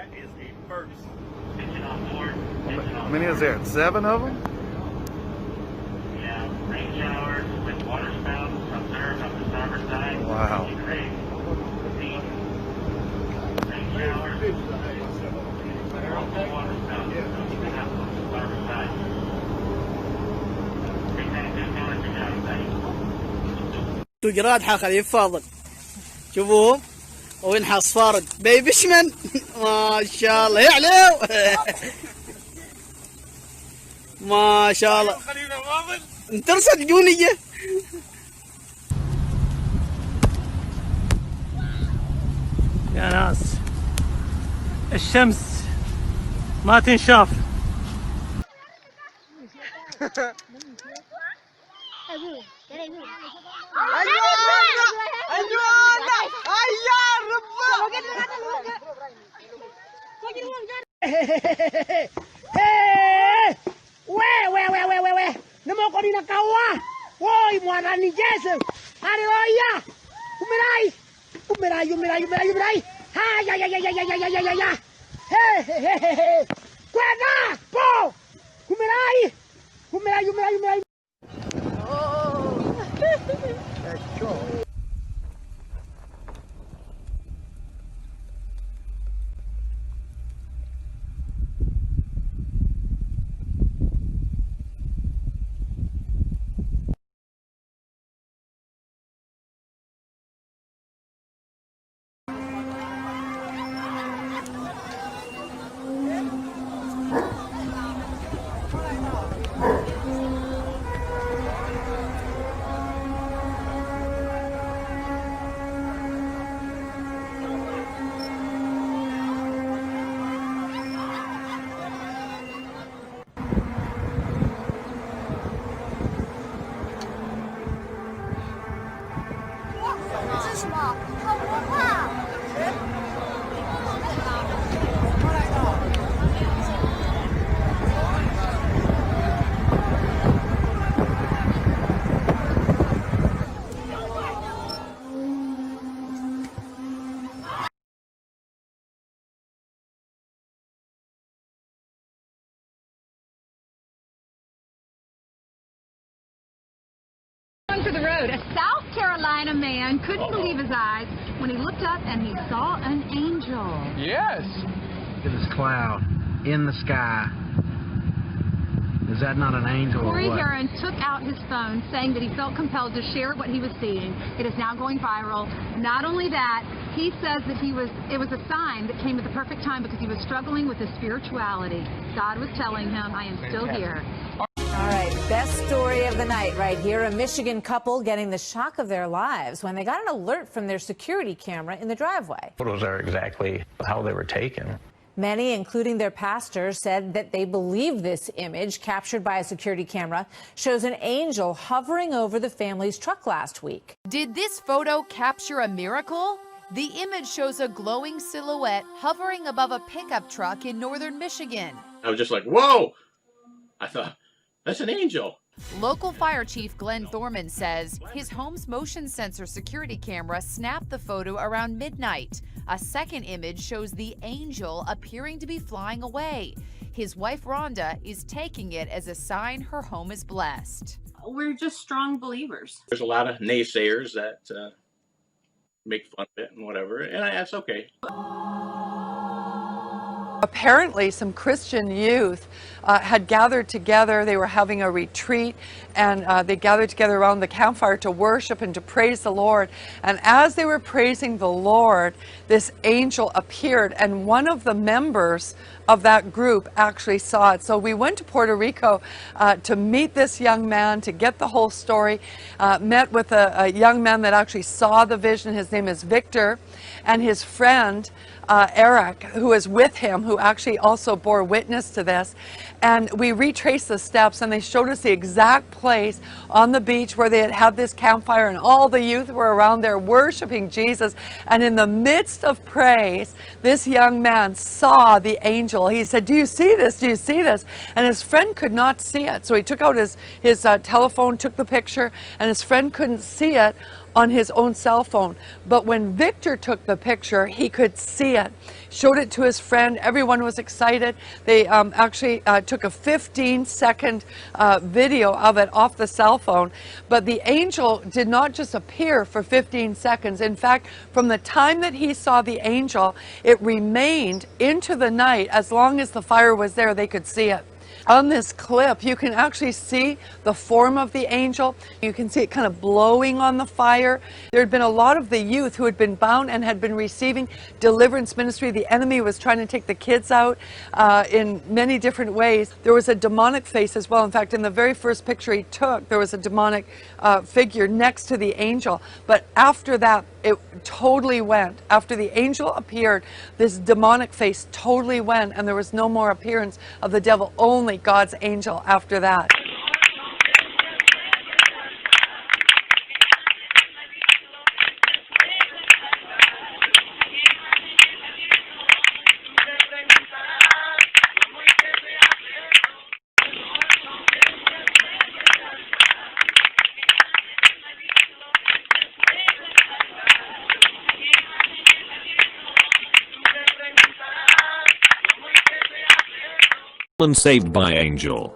That is a first. How many is there? 7 of them? Yeah, rain showers with water spouts from there from the starboard side. Wow. Rain showers. Water spouts from the starboard side. جراد حق خليل فاضل شوفوهم وينحص فارد بيبشمن ما شاء الله يعلو ما شاء الله انترست جونية يا ناس الشمس ما تنشاف. Namo ko din nakawa. Woy, mwana ni Jesu. Ari oya. Umiray. Ha ya. He. Kwena po. Umiray. For the road, a South Carolina man couldn't believe his eyes when he looked up and he saw an angel. Yes. Look at this cloud in the sky. Is that not an angel Corey or what? Heron took out his phone saying that he felt compelled to share what he was seeing. It is now going viral. Not only that, he says that it was a sign that came at the perfect time because he was struggling with his spirituality. God was telling him, I am still here. All right, best story of the night right here. A Michigan couple getting the shock of their lives when they got an alert from their security camera in the driveway. Photos are exactly how they were taken. Many, including their pastor, said that they believe this image, captured by a security camera, shows an angel hovering over the family's truck last week. Did this photo capture a miracle? The image shows a glowing silhouette hovering above a pickup truck in northern Michigan. I was just like, whoa! I thought, that's an angel. Local fire chief Glenn Thorman says his home's motion sensor security camera snapped the photo around midnight. A second image shows the angel appearing to be flying away. His wife Rhonda is taking it as a sign her home is blessed. We're just strong believers. There's a lot of naysayers that make fun of it and whatever, and that's okay. Apparently, some Christian youth had gathered together. They were having a retreat, and they gathered together around the campfire to worship and to praise the Lord. And as they were praising the Lord, this angel appeared, and one of the members of that group actually saw it. So we went to Puerto Rico to meet this young man, to get the whole story. Met with a young man that actually saw the vision. His name is Victor, and his friend Eric, who is with him, who actually also bore witness to this. And we retraced the steps, and they showed us the exact place on the beach where they had had this campfire, and all the youth were around there worshiping Jesus. And in the midst of praise, this young man saw the angel. He said, "Do you see this? Do you see this?" And his friend could not see it. So he took out his telephone, took the picture, and his friend couldn't see it on his own cell phone. But when Victor took the picture, he could see it. showed it to his friend. Everyone was excited. They actually took a 15-second video of it off the cell phone. But the angel did not just appear for 15 seconds. In fact, from the time that he saw the angel, it remained into the night. As long as the fire was there, they could see it. On this clip, you can actually see the form of the angel. You can see it kind of blowing on the fire. There had been a lot of the youth who had been bound and had been receiving deliverance ministry. The enemy was trying to take the kids out in many different ways. There was a demonic face as well. In fact, in the very first picture he took, there was a demonic figure next to the angel. But after that, it totally went. After the angel appeared, this demonic face totally went, and there was no more appearance of the devil, only God's angel after that. Saved by angel.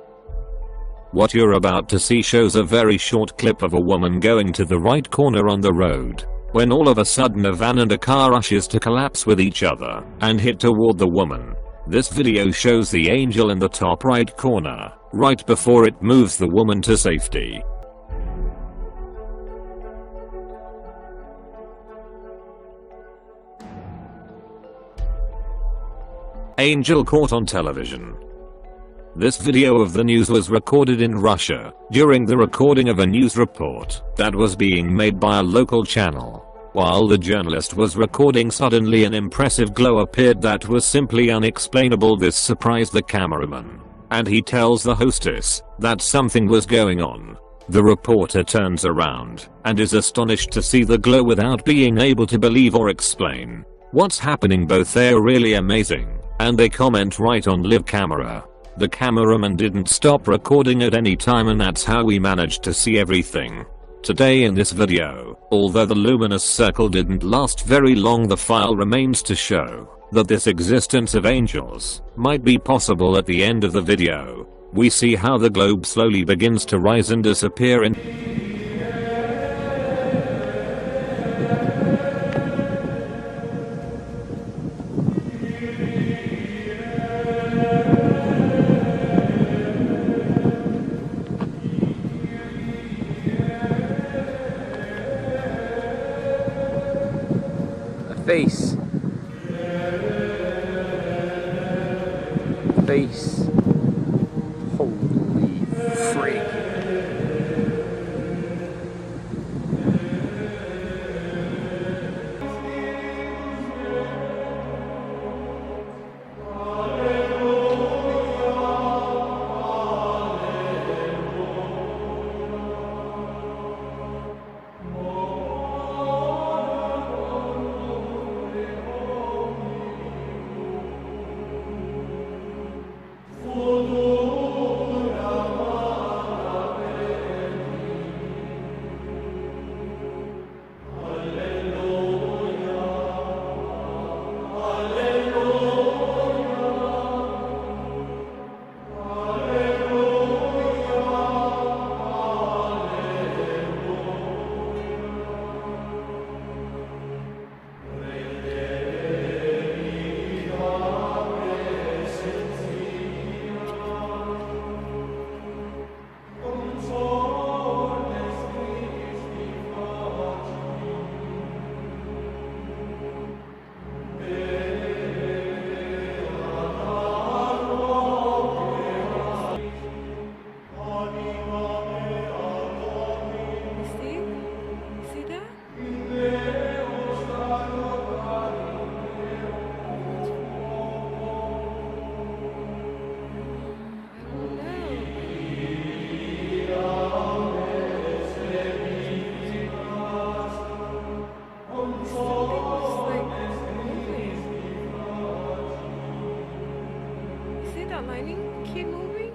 What you're about to see shows a very short clip of a woman going to the right corner on the road, when all of a sudden a van and a car rushes to collapse with each other and hit toward the woman. This video shows the angel in the top right corner, right before it moves the woman to safety. Angel caught on television. This video of the news was recorded in Russia during the recording of a news report that was being made by a local channel. While the journalist was recording, suddenly an impressive glow appeared that was simply unexplainable. This surprised the cameraman, and he tells the hostess that something was going on. The reporter turns around and is astonished to see the glow without being able to believe or explain what's happening. Both are really amazing, and they comment right on live camera. The cameraman didn't stop recording at any time, and that's how we managed to see everything. Today in this video, although the luminous circle didn't last very long, the file remains to show that this existence of angels might be possible. At the end of the video, we see how the globe slowly begins to rise and disappear in face. Face. Holy freak. that lightning keep moving?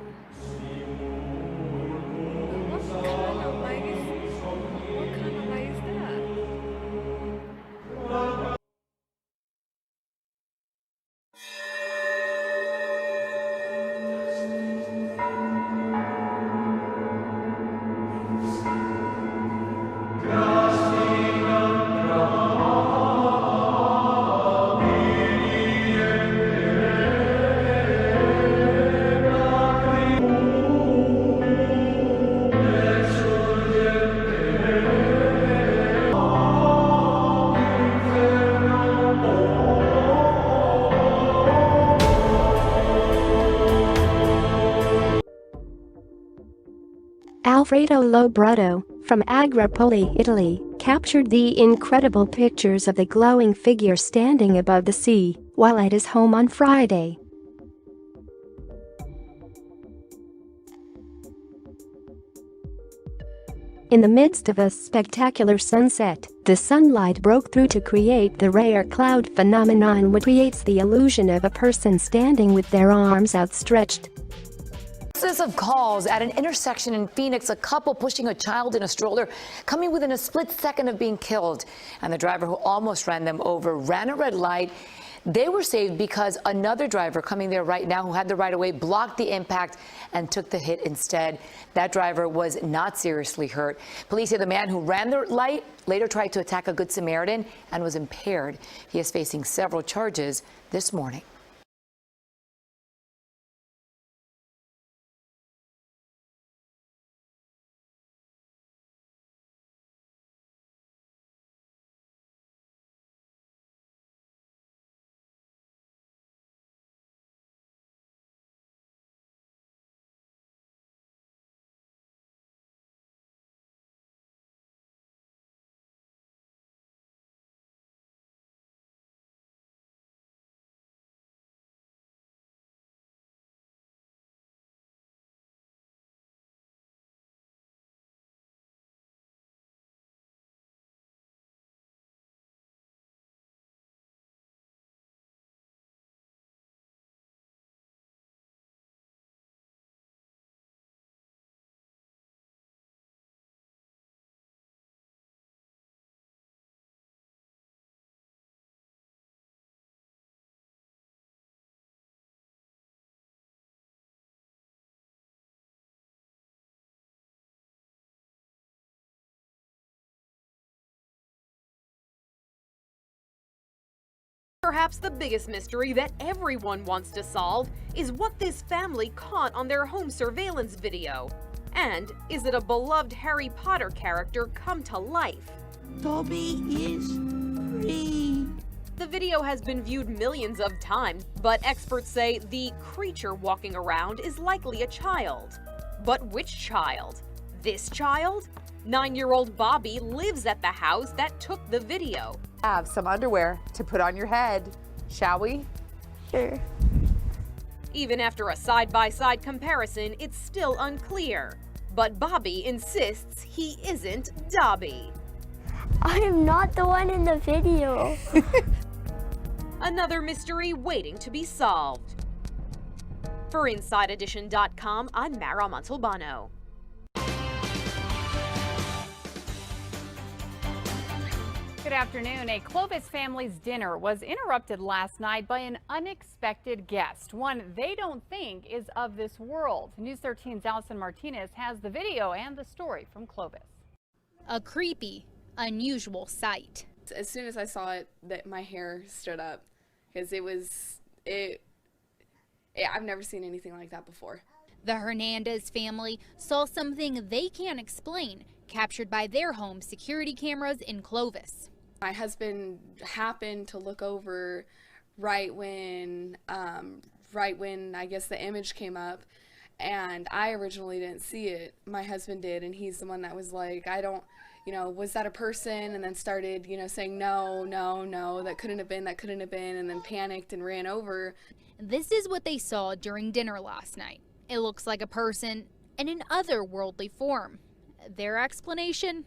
Alfredo Lobrotto, from Agrapoli, Italy, captured the incredible pictures of the glowing figure standing above the sea while at his home on Friday. In the midst of a spectacular sunset, the sunlight broke through to create the rare cloud phenomenon, which creates the illusion of a person standing with their arms outstretched. Of calls at an intersection in Phoenix, a couple pushing a child in a stroller, coming within a split second of being killed. And the driver who almost ran them over ran a red light. They were saved because another driver coming there right now who had the right of way blocked the impact and took the hit instead. That driver was not seriously hurt. Police say the man who ran the light later tried to attack a Good Samaritan and was impaired. He is facing several charges this morning. Perhaps the biggest mystery that everyone wants to solve is what this family caught on their home surveillance video. And is it a beloved Harry Potter character come to life? Toby is free. The video has been viewed millions of times, but experts say the creature walking around is likely a child. But which child? This child? 9-year-old Bobby lives at the house that took the video. Have some underwear to put on your head, shall we? Sure. Even after a side-by-side comparison, it's still unclear. But Bobby insists he isn't Dobby. I am not the one in the video. Another mystery waiting to be solved. For InsideEdition.com, I'm Mara Montalbano. Good afternoon. A Clovis family's dinner was interrupted last night by an unexpected guest, one they don't think is of this world. News 13's Allison Martinez has the video and the story from Clovis. A creepy, unusual sight. As soon as I saw it, that my hair stood up because I've never seen anything like that before. The Hernandez family saw something they can't explain, captured by their home security cameras in Clovis. My husband happened to look over right when I guess the image came up, and I originally didn't see it. My husband did, and he's the one that was like, I don't, was that a person? And then started, saying no, that couldn't have been, and then panicked and ran over. This is what they saw during dinner last night. It looks like a person in an otherworldly form. Their explanation?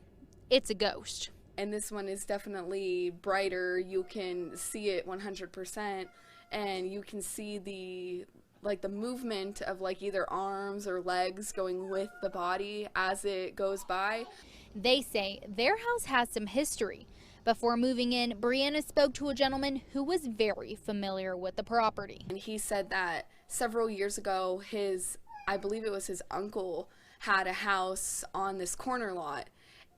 It's a ghost. And this one is definitely brighter. You can see it 100%, and you can see the movement of either arms or legs going with the body as it goes by. They say their house has some history. Before moving in, Brianna spoke to a gentleman who was very familiar with the property. And he said that several years ago, I believe it was his uncle, had a house on this corner lot,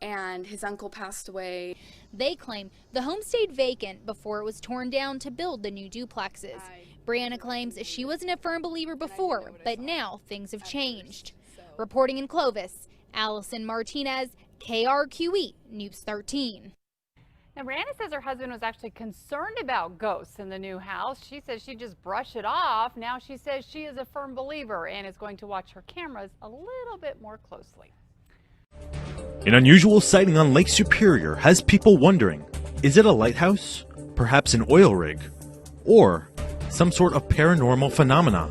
and his uncle passed away. They claim the home stayed vacant before it was torn down to build the new duplexes. Brianna claims she wasn't a firm believer before, but now things have changed. Reporting in Clovis, Allison Martinez, KRQE News 13. Now, Brianna says her husband was actually concerned about ghosts in the new house. She says she just brushed it off. Now she says she is a firm believer and is going to watch her cameras a little bit more closely. An unusual sighting on Lake Superior has people wondering, is it a lighthouse, perhaps an oil rig, or some sort of paranormal phenomena?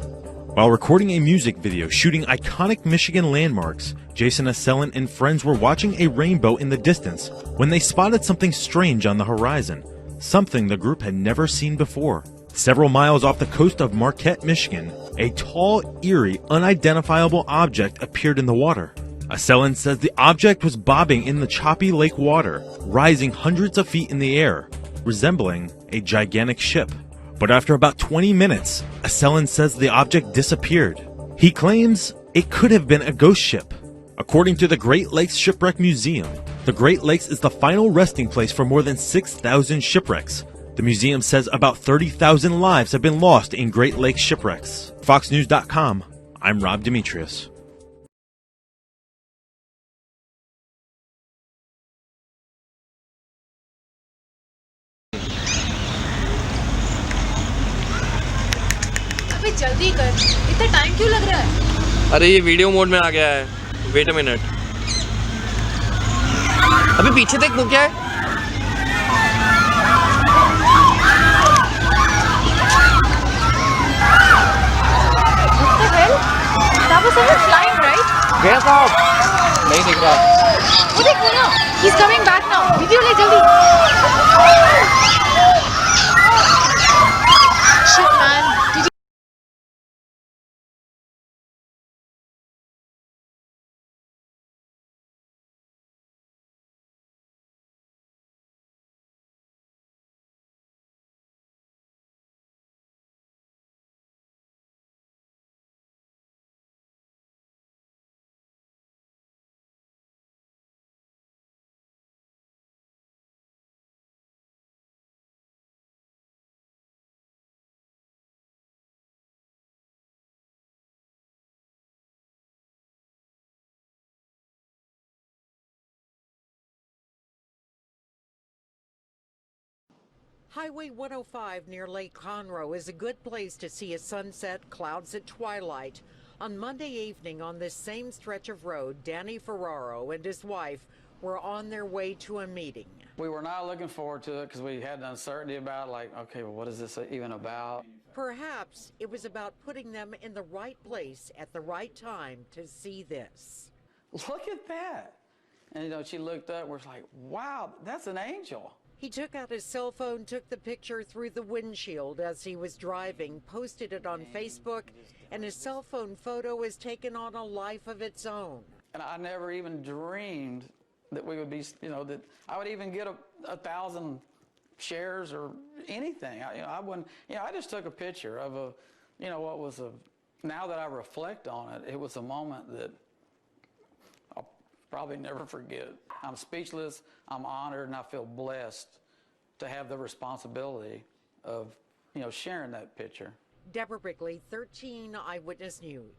While recording a music video shooting iconic Michigan landmarks, Jason Esselen and friends were watching a rainbow in the distance when they spotted something strange on the horizon, something the group had never seen before. Several miles off the coast of Marquette, Michigan, a tall, eerie, unidentifiable object appeared in the water. Esselen says the object was bobbing in the choppy lake water, rising hundreds of feet in the air, resembling a gigantic ship. But after about 20 minutes, Esselen says the object disappeared. He claims it could have been a ghost ship. According to the Great Lakes Shipwreck Museum, the Great Lakes is the final resting place for more than 6,000 shipwrecks. The museum says about 30,000 lives have been lost in Great Lakes shipwrecks. FoxNews.com, I'm Rob Demetrius. अबे जल्दी कर, इतना time क्यों लग रहा है? अरे ये वीडियो मोड में आ गया है। Wait a minute. अबे पीछे देख वो क्या है? What the hell? That was someone flying, right? Get off! नहीं दिख रहा। वो देख वो ना, he's coming back now. Video ले जल्दी। Shit man, did you? Highway 105 near Lake Conroe is a good place to see a sunset, clouds at twilight. On Monday evening on this same stretch of road, Danny Ferraro and his wife were on their way to a meeting. We were not looking forward to it because we had an uncertainty about, like, okay, well, what is this even about? Perhaps it was about putting them in the right place at the right time to see this. Look at that. And, you know, she looked up, we're like, wow, that's an angel. He took out his cell phone, took the picture through the windshield as he was driving, posted it on Facebook, and his cell phone photo has taken on a life of its own. And I never even dreamed that we would be, you know, that I would even get 1,000 shares or anything. I wouldn't, you know, I just took a picture of a, you know, what was a, now that I reflect on it, it was a moment that I'll probably never forget. I'm speechless, I'm honored, and I feel blessed to have the responsibility of, you know, sharing that picture. Deborah Brickley, 13 Eyewitness News.